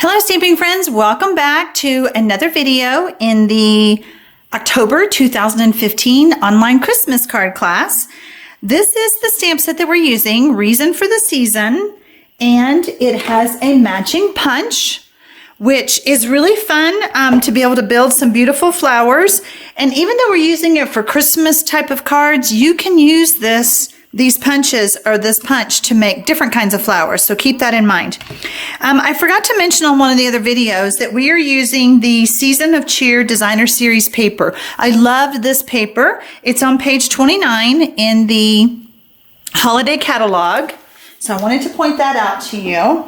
Hello stamping friends, welcome back to another video in the October 2015 online Christmas card class. This is the stamp set that we're using, Reason for the Season, and it has a matching punch, which is really fun to be able to build some beautiful flowers. And even though we're using it for Christmas type of cards, you can use these punches or this punch to make different kinds of flowers. So keep that in mind. I forgot to mention on one of the other videos that we are using the Season of Cheer Designer Series paper. I loved this paper. It's on page 29 in the holiday catalog. So I wanted to point that out to you.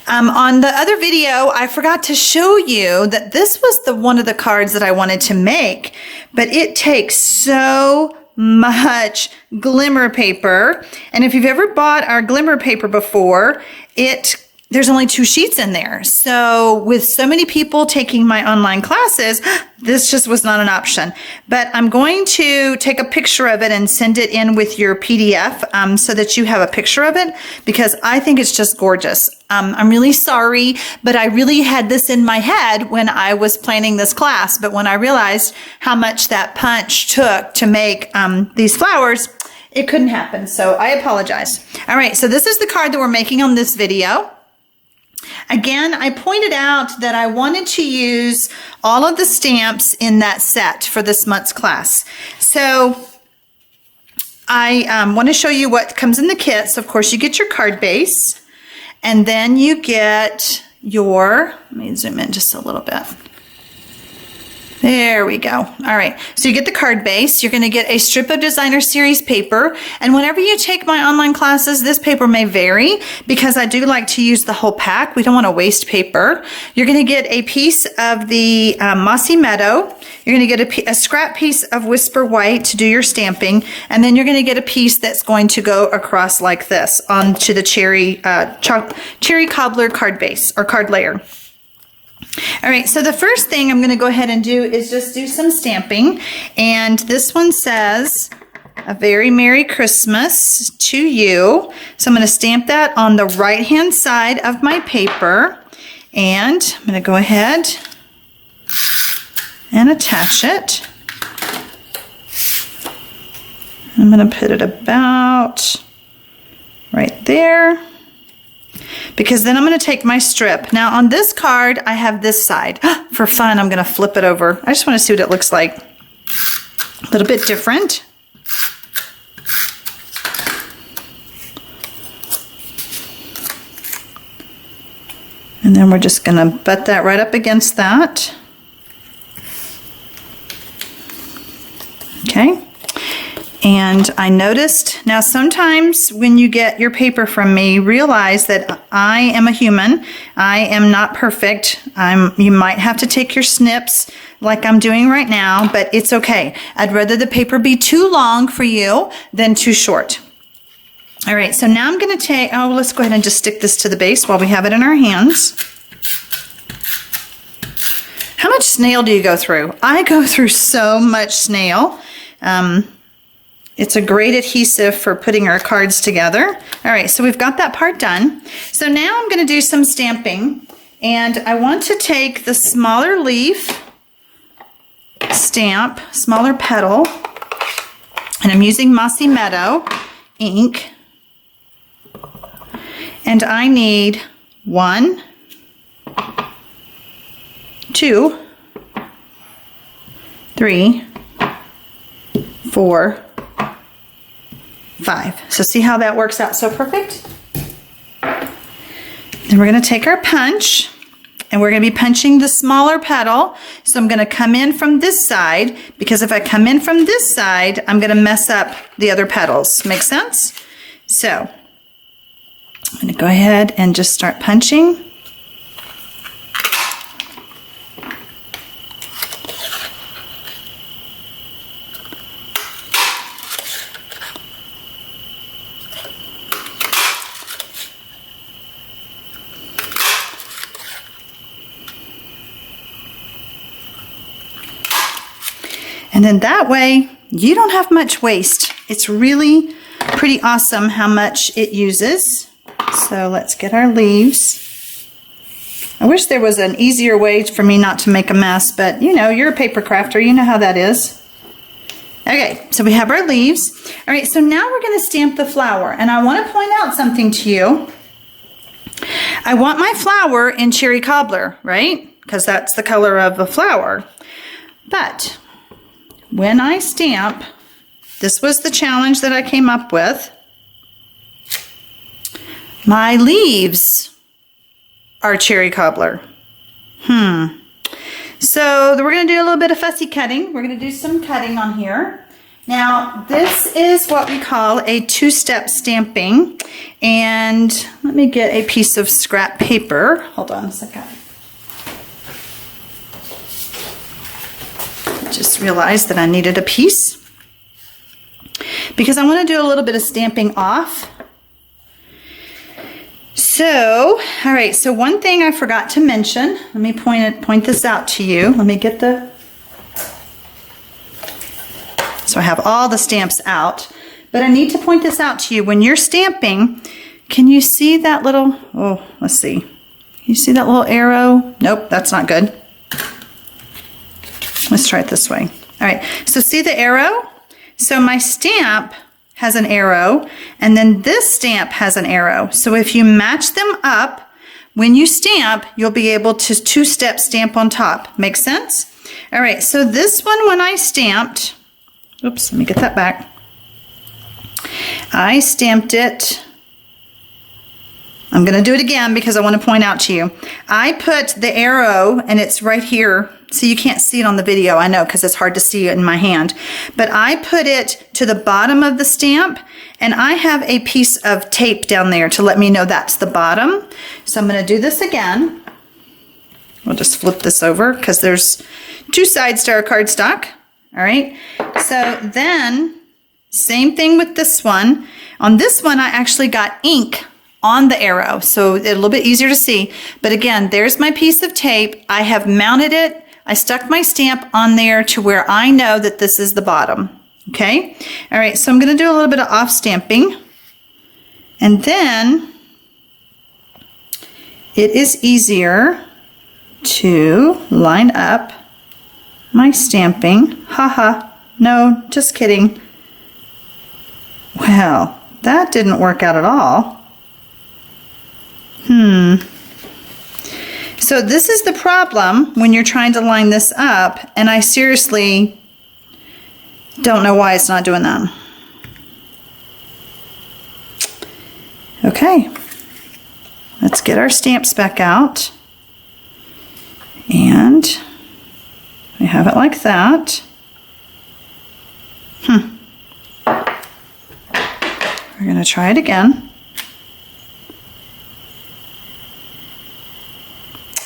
On the other video, I forgot to show you that this was one of the cards that I wanted to make, but it takes so much glimmer paper. And if you've ever bought our glimmer paper before, there's only 2 sheets in there. So with so many people taking my online classes, this just was not an option. But I'm going to take a picture of it and send it in with your PDF so that you have a picture of it, because I think it's just gorgeous. I'm really sorry, but I really had this in my head when I was planning this class. But when I realized how much that punch took to make these flowers, it couldn't happen. So I apologize. All right, so this is the card that we're making on this video. Again, I pointed out that I wanted to use all of the stamps in that set for this month's class. So I want to show you what comes in the kit. So of course you get your card base, and then you get your, let me zoom in just a little bit. There we go. All right. So you get the card base. You're going to get a strip of Designer Series paper. And whenever you take my online classes, this paper may vary because I do like to use the whole pack. We don't want to waste paper. You're going to get a piece of the Mossy Meadow. You're going to get a scrap piece of Whisper White to do your stamping. And then you're going to get a piece that's going to go across like this onto the cherry cobbler card base or card layer. All right, so the first thing I'm going to go ahead and do is just do some stamping. And this one says, "A very Merry Christmas to you." So I'm going to stamp that on the right-hand side of my paper. And I'm going to go ahead and attach it. I'm going to put it about right there, because then I'm going to take my strip. Now on this card, I have this side. For fun, I'm going to flip it over. I just want to see what it looks like. A little bit different. And then we're just going to butt that right up against that. Okay. And I noticed, now sometimes when you get your paper from me, realize that I am a human. I am not perfect. You might have to take your snips like I'm doing right now, but it's okay. I'd rather the paper be too long for you than too short. All right, so now I'm going to take, let's go ahead and just stick this to the base while we have it in our hands. How much snail do you go through? I go through so much snail. It's a great adhesive for putting our cards together. All right, so we've got that part done. So now I'm going to do some stamping, and I want to take the smaller leaf stamp, smaller petal, and I'm using Mossy Meadow ink, and I need 1, 2, 3, 4, 5. So see how that works out so perfect? Then we're going to take our punch, and we're going to be punching the smaller petal. So I'm going to come in from this side, because if I come in from this side, I'm going to mess up the other petals. Make sense? So I'm going to go ahead and just start punching. And then that way, you don't have much waste. It's really pretty awesome how much it uses. So let's get our leaves. I wish there was an easier way for me not to make a mess, but you know, you're a paper crafter, you know how that is. Okay, so we have our leaves. All right, so now we're going to stamp the flower, and I want to point out something to you. I want my flower in cherry cobbler, right? Because that's the color of the flower. But when I stamp, this was the challenge that I came up with. My leaves are cherry cobbler. So we're going to do a little bit of fussy cutting. We're going to do some cutting on here. Now, this is what we call a two-step stamping. And let me get a piece of scrap paper. Hold on a second. I just realized that I needed a piece because I want to do a little bit of stamping off. So, all right, so one thing I forgot to mention, let me point this out to you. Let me get so I have all the stamps out, but I need to point this out to you. When you're stamping, can you see that little, oh, let's see. You see that little arrow? Nope, that's not good. Let's try it this way. All right, so see the arrow? So my stamp has an arrow, and then this stamp has an arrow. So if you match them up, when you stamp, you'll be able to two-step stamp on top. Make sense? All right, so this one, when I stamped, oops, let me get that back. I stamped it. I'm going to do it again because I want to point out to you. I put the arrow, and it's right here. So you can't see it on the video, I know, because it's hard to see it in my hand. But I put it to the bottom of the stamp, and I have a piece of tape down there to let me know that's the bottom. So I'm going to do this again. We'll just flip this over because there's two sides to our cardstock. All right. So then, same thing with this one. On this one, I actually got ink on the arrow, so it's a little bit easier to see. But again, there's my piece of tape. I have mounted it. I stuck my stamp on there to where I know that this is the bottom. Okay? All right, so I'm going to do a little bit of off stamping. And then it is easier to line up my stamping. Haha, no, just kidding. Well, that didn't work out at all. So this is the problem when you're trying to line this up, and I seriously don't know why it's not doing that. Okay, let's get our stamps back out, and we have it like that. We're going to try it again.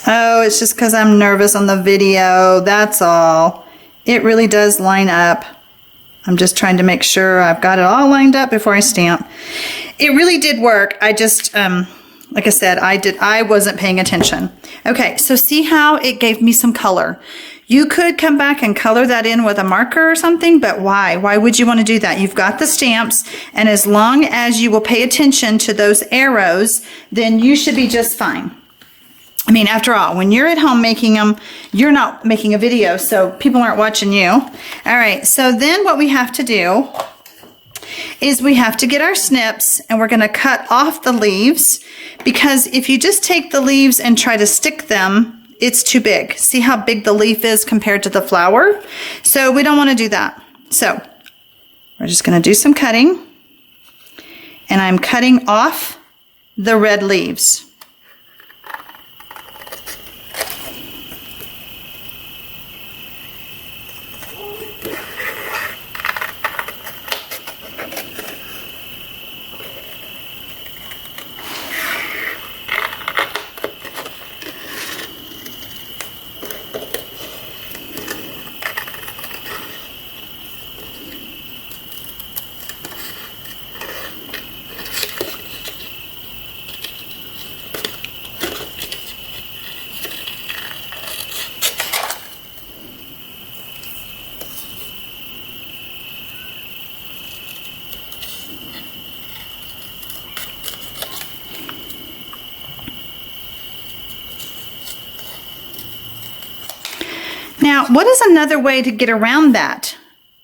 Oh, it's just because I'm nervous on the video, that's all. It really does line up. I'm just trying to make sure I've got it all lined up before I stamp. It really did work. I just, like I said, I wasn't paying attention. Okay, so see how it gave me some color. You could come back and color that in with a marker or something, but why? Why would you want to do that? You've got the stamps, and as long as you will pay attention to those arrows, then you should be just fine. I mean, after all, when you're at home making them, you're not making a video, so people aren't watching you. All right, so then what we have to do is we have to get our snips, and we're going to cut off the leaves, because if you just take the leaves and try to stick them, it's too big. See how big the leaf is compared to the flower? So we don't want to do that. So we're just going to do some cutting, and I'm cutting off the red leaves. Now, what is another way to get around that?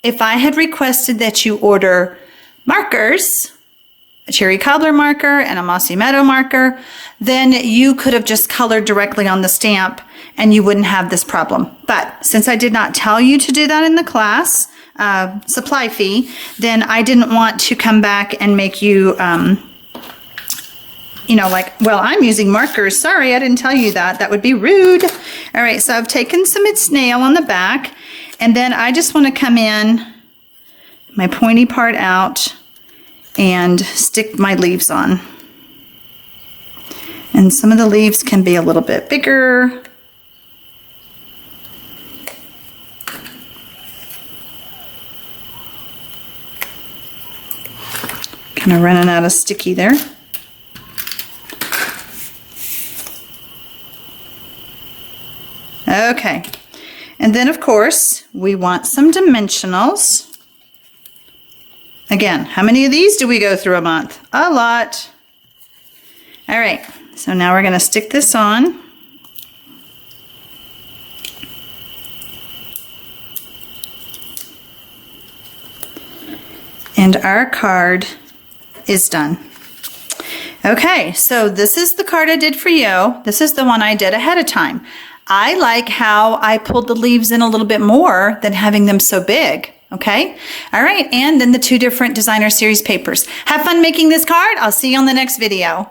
If I had requested that you order markers, a cherry cobbler marker and a mossy meadow marker, then you could have just colored directly on the stamp and you wouldn't have this problem. But since I did not tell you to do that in the class, supply fee, then I didn't want to come back and make you, you know, like, well, I'm using markers. Sorry, I didn't tell you that. That would be rude. All right, so I've taken some snail on the back, and then I just want to come in, my pointy part out, and stick my leaves on. And some of the leaves can be a little bit bigger. Kind of running out of sticky there. Okay, and then of course we want some dimensionals. Again, how many of these do we go through a month? A lot. All right, so now we're going to stick this on. And our card is done. Okay, so this is the card I did for you. This is the one I did ahead of time. I like how I pulled the leaves in a little bit more than having them so big. Okay, all right, and then the two different designer series papers. Have fun making this card. I'll see you on the next video.